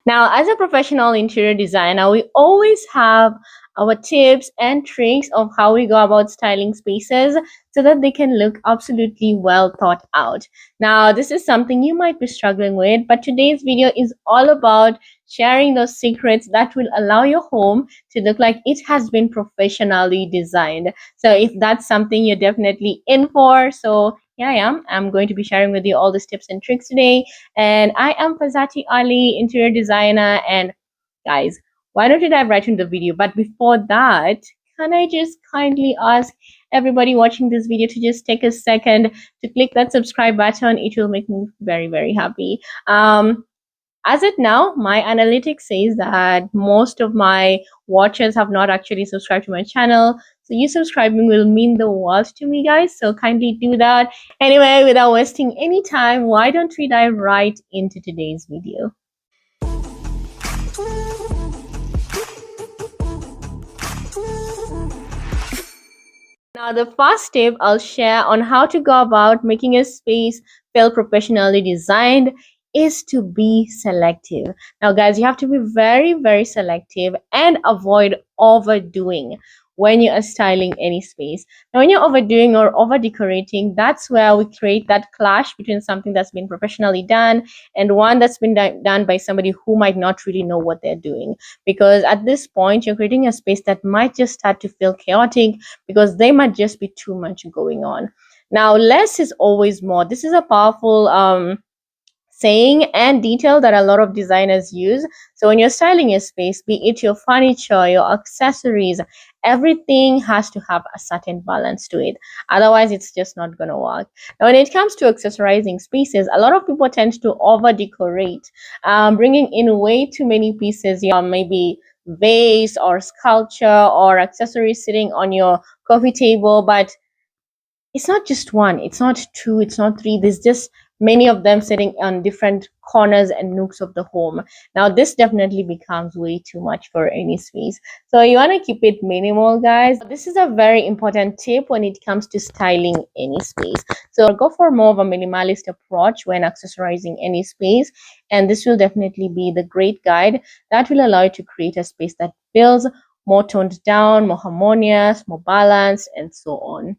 Now, as a professional interior designer, we always have our tips and tricks of how we go about styling spaces so that they can look absolutely well thought out. Now, this is something you might be struggling with, but today's video is all about sharing those secrets that will allow your home to look like it has been professionally designed. So, if that's something you're definitely in for, so here I am. I'm going to be sharing with you all these tips and tricks today, and I am Fazati Ali, interior designer. And guys, why don't you dive right into the video? But before that, can I just kindly ask everybody watching this video to just take a second to click that subscribe button? It will make me very, very happy. As it now, my analytics says that most of my watchers have not actually subscribed to my channel. So you subscribing will mean the world to me, guys. So kindly do that. Anyway, without wasting any time, why don't we dive right into today's video? Now, the first tip I'll share on how to go about making a space feel professionally designed is to be selective. Now, guys, you have to be very, very selective and avoid overdoing when you are styling any space. Now, when you're overdoing or over decorating, that's where we create that clash between something that's been professionally done and one that's been done by somebody who might not really know what they're doing. Because at this point, you're creating a space that might just start to feel chaotic because they might just be too much going on. Now, less is always more. This is a powerful saying and detail that a lot of designers use. So when you're styling a space, be it your furniture, your accessories, everything has to have a certain balance to it. Otherwise, it's just not going to work. Now, when it comes to accessorizing spaces, a lot of people tend to over decorate, bringing in way too many pieces, maybe vase or sculpture or accessories sitting on your coffee table, but it's not just one, it's not two, it's not three. There's just many of them sitting on different corners and nooks of the home. Now, this definitely becomes way too much for any space. So, you want to keep it minimal, guys. This is a very important tip when it comes to styling any space. So, go for more of a minimalist approach when accessorizing any space. And this will definitely be the great guide that will allow you to create a space that feels more toned down, more harmonious, more balanced, and so on.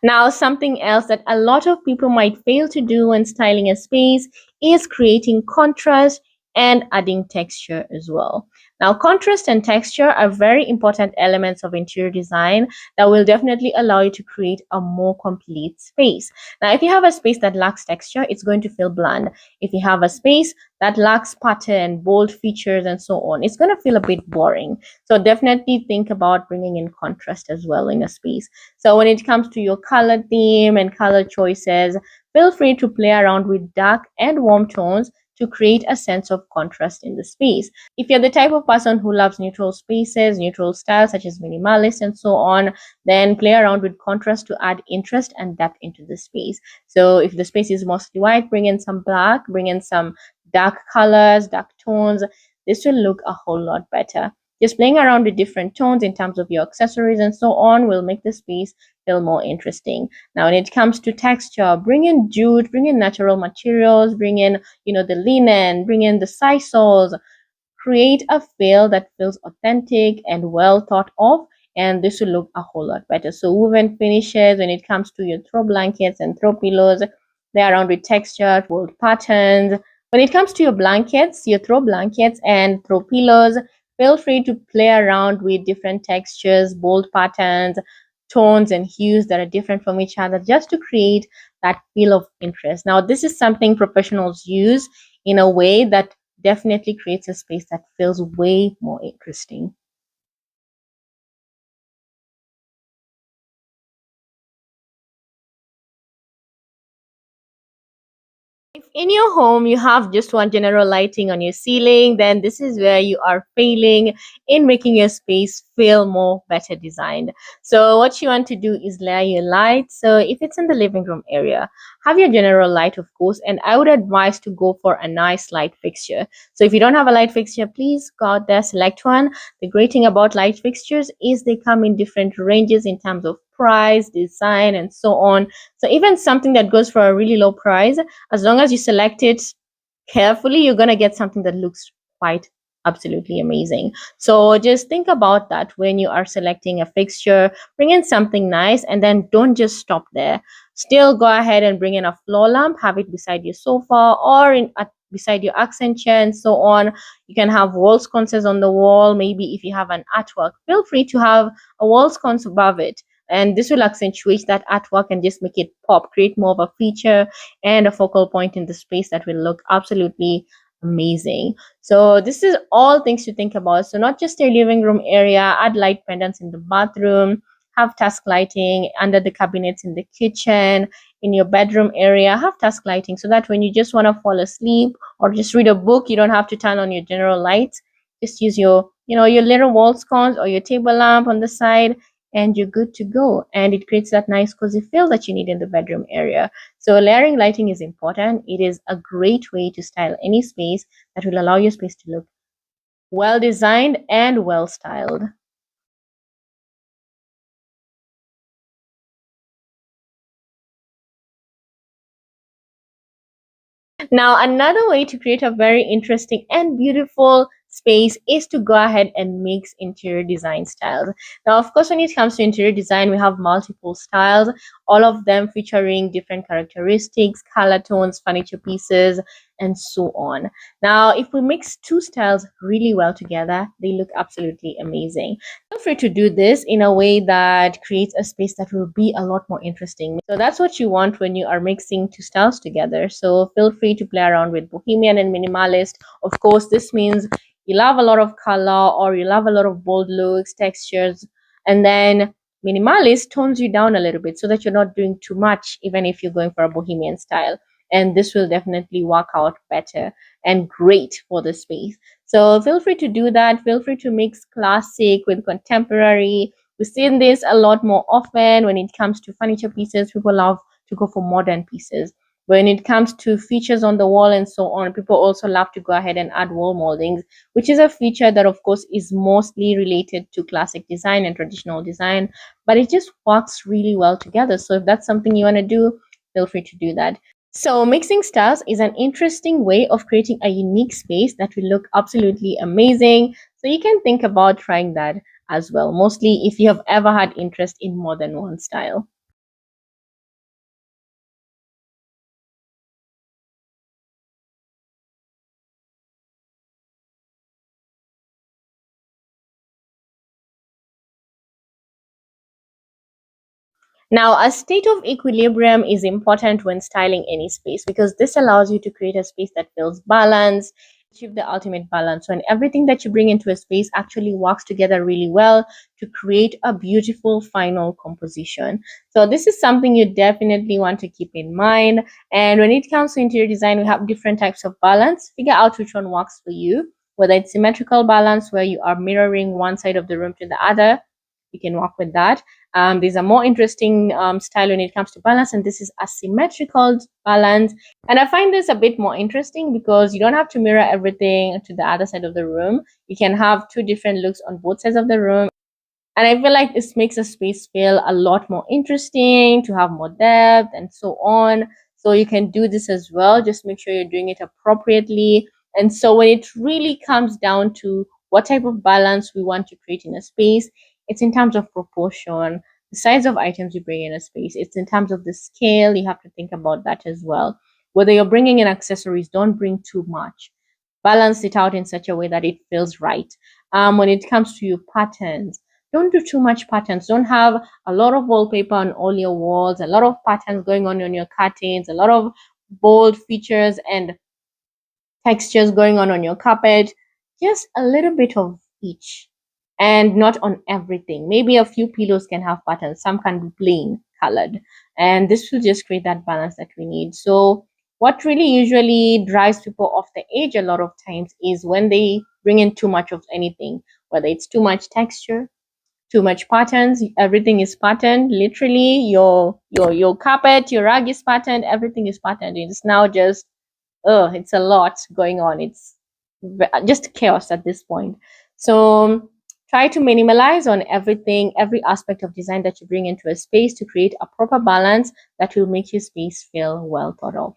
Now, something else that a lot of people might fail to do when styling a space is creating contrast and adding texture as well. Now, contrast and texture are very important elements of interior design that will definitely allow you to create a more complete space. Now, if you have a space that lacks texture, it's going to feel bland. If you have a space that lacks pattern, bold features, and so on, it's going to feel a bit boring. So, definitely think about bringing in contrast as well in a space. So when it comes to your color theme and color choices, feel free to play around with dark and warm tones to create a sense of contrast in the space. If you're the type of person who loves neutral spaces, neutral styles such as minimalist and so on, then play around with contrast to add interest and depth into the space. So if the space is mostly white, bring in some black, bring in some dark colors, dark tones. This will look a whole lot better. Just playing around with different tones in terms of your accessories and so on will make the space feel more interesting. Now, when it comes to texture, bring in jute, bring in natural materials, bring in, the linen, bring in the sisals, create a feel that feels authentic and well thought of, and this will look a whole lot better. So woven finishes, when it comes to your throw blankets and throw pillows, they are around with texture, bold patterns. When it comes to your blankets, your throw blankets and throw pillows, feel free to play around with different textures, bold patterns, tones and hues that are different from each other just to create that feel of interest. Now, this is something professionals use in a way that definitely creates a space that feels way more interesting. If in your home you have just one general lighting on your ceiling, then this is where you are failing in making your space feel more better designed. So what you want to do is layer your light. So if it's in the living room area, have your general light, of course, and I would advise to go for a nice light fixture. So if you don't have a light fixture, please go out there, select one. The great thing about light fixtures is they come in different ranges in terms of price, design, and so on. So even something that goes for a really low price, as long as you select it carefully, you're going to get something that looks quite absolutely amazing. So just think about that when you are selecting a fixture. Bring in something nice, and then don't just stop there. Still go ahead and bring in a floor lamp, have it beside your sofa or beside your accent chair and so on. You can have wall sconces on the wall. Maybe if you have an artwork, feel free to have a wall sconce above it, and this will accentuate that artwork and just make it pop, create more of a feature and a focal point in the space that will look absolutely amazing. So this is all things to think about. So not just your living room area, add light pendants in the bathroom, have task lighting under the cabinets in the kitchen, in your bedroom area, have task lighting so that when you just want to fall asleep or just read a book, you don't have to turn on your general lights. Just use your, your little wall sconce or your table lamp on the side, and you're good to go. And it creates that nice cozy feel that you need in the bedroom area. So layering lighting is important. It is a great way to style any space that will allow your space to look well designed and well styled. Now, another way to create a very interesting and beautiful space is to go ahead and mix interior design styles. Now, of course, when it comes to interior design, we have multiple styles, all of them featuring different characteristics, color tones, furniture pieces, and so on. Now, if we mix two styles really well together, they look absolutely amazing. Feel free to do this in a way that creates a space that will be a lot more interesting. So that's what you want when you are mixing two styles together. So feel free to play around with bohemian and minimalist. Of course, this means you love a lot of color or you love a lot of bold looks, textures, and then minimalist tones you down a little bit so that you're not doing too much, even if you're going for a bohemian style. And this will definitely work out better and great for the space. So feel free to do that. Feel free to mix classic with contemporary. We've seen this a lot more often when it comes to furniture pieces. People love to go for modern pieces. When it comes to features on the wall and so on, people also love to go ahead and add wall moldings, which is a feature that, of course, is mostly related to classic design and traditional design, but it just works really well together. So if that's something you want to do, feel free to do that. So, mixing styles is an interesting way of creating a unique space that will look absolutely amazing. So, you can think about trying that as well, mostly if you have ever had interest in more than one style. Now, a state of equilibrium is important when styling any space because this allows you to create a space that feels balanced, achieve the ultimate balance. When everything that you bring into a space actually works together really well to create a beautiful final composition. So, this is something you definitely want to keep in mind. And when it comes to interior design, we have different types of balance. Figure out which one works for you, whether it's symmetrical balance, where you are mirroring one side of the room to the other. You can work with that. There's a more interesting style when it comes to balance, and this is asymmetrical balance. And I find this a bit more interesting because you don't have to mirror everything to the other side of the room. You can have two different looks on both sides of the room. And I feel like this makes a space feel a lot more interesting, to have more depth and so on. So you can do this as well. Just make sure you're doing it appropriately. And so when it really comes down to what type of balance we want to create in a space, it's in terms of proportion, the size of items you bring in a space. It's in terms of the scale. You have to think about that as well. Whether you're bringing in accessories, don't bring too much. Balance it out in such a way that it feels right. When it comes to your patterns, don't do too much patterns. Don't have a lot of wallpaper on all your walls, a lot of patterns going on your curtains, a lot of bold features and textures going on your carpet. Just a little bit of each, and not on everything. Maybe a few pillows can have patterns, some can be plain colored, and this will just create that balance that we need. So what really usually drives people off the edge a lot of times is when they bring in too much of anything, whether it's too much texture, too much patterns. Everything is patterned. Literally, your carpet, your rug is patterned. Everything is patterned. It's now just it's a lot going on. It's just chaos at this point. So Try to minimalize on everything, every aspect of design that you bring into a space to create a proper balance that will make your space feel well thought of.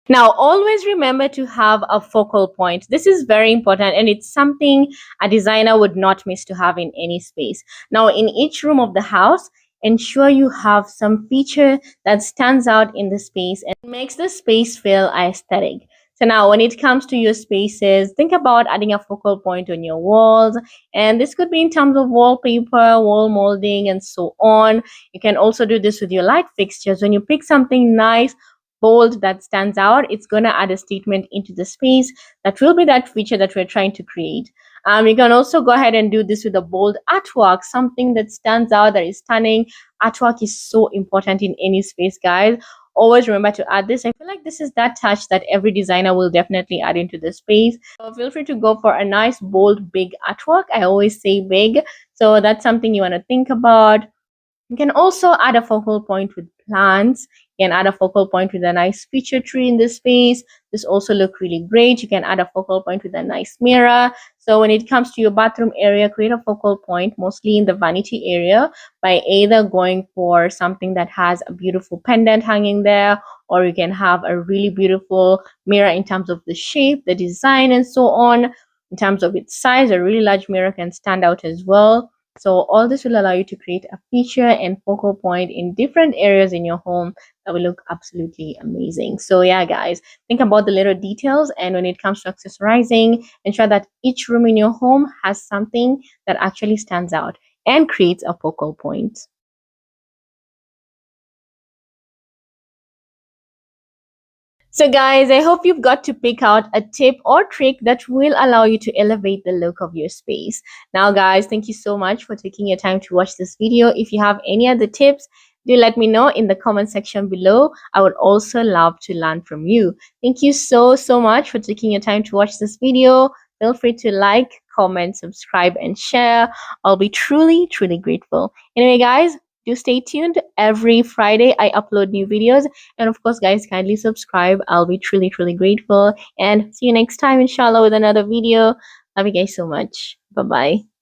Now, always remember to have a focal point. This is very important and it's something a designer would not miss to have in any space. Now, in each room of the house, ensure you have some feature that stands out in the space and makes the space feel aesthetic. So now when it comes to your spaces, think about adding a focal point on your walls. And this could be in terms of wallpaper, wall molding, and so on. You can also do this with your light fixtures. When you pick something nice, bold, that stands out, it's going to add a statement into the space that will be that feature that we're trying to create. You can also go ahead and do this with a bold artwork, something that stands out, that is stunning. Artwork is so important in any space, guys. Always remember to add this. I feel like this is that touch that every designer will definitely add into the space. So feel free to go for a nice, bold, big artwork. I always say big. So that's something you want to think about. You can also add a focal point with plants. You can add a focal point with a nice feature tree in this space. This also look really great. You can add a focal point with a nice mirror. So when it comes to your bathroom area, create a focal point mostly in the vanity area by either going for something that has a beautiful pendant hanging there, or you can have a really beautiful mirror in terms of the shape, the design, and so on. In terms of its size, a really large mirror can stand out as well. So all this will allow you to create a feature and focal point in different areas in your home that will look absolutely amazing. So yeah, guys, think about the little details, and when it comes to accessorizing, ensure that each room in your home has something that actually stands out and creates a focal point. So, guys, I hope you've got to pick out a tip or trick that will allow you to elevate the look of your space. Now, guys, thank you so much for taking your time to watch this video. If you have any other tips, do let me know in the comment section below. I would also love to learn from you. Thank you so much for taking your time to watch this video. Feel free to like, comment, subscribe, and share. I'll be truly grateful. Anyway, guys, do stay tuned. Every Friday, I upload new videos. And of course, guys, kindly subscribe. I'll be truly grateful. And see you next time, inshallah, with another video. Love you guys so much. Bye bye.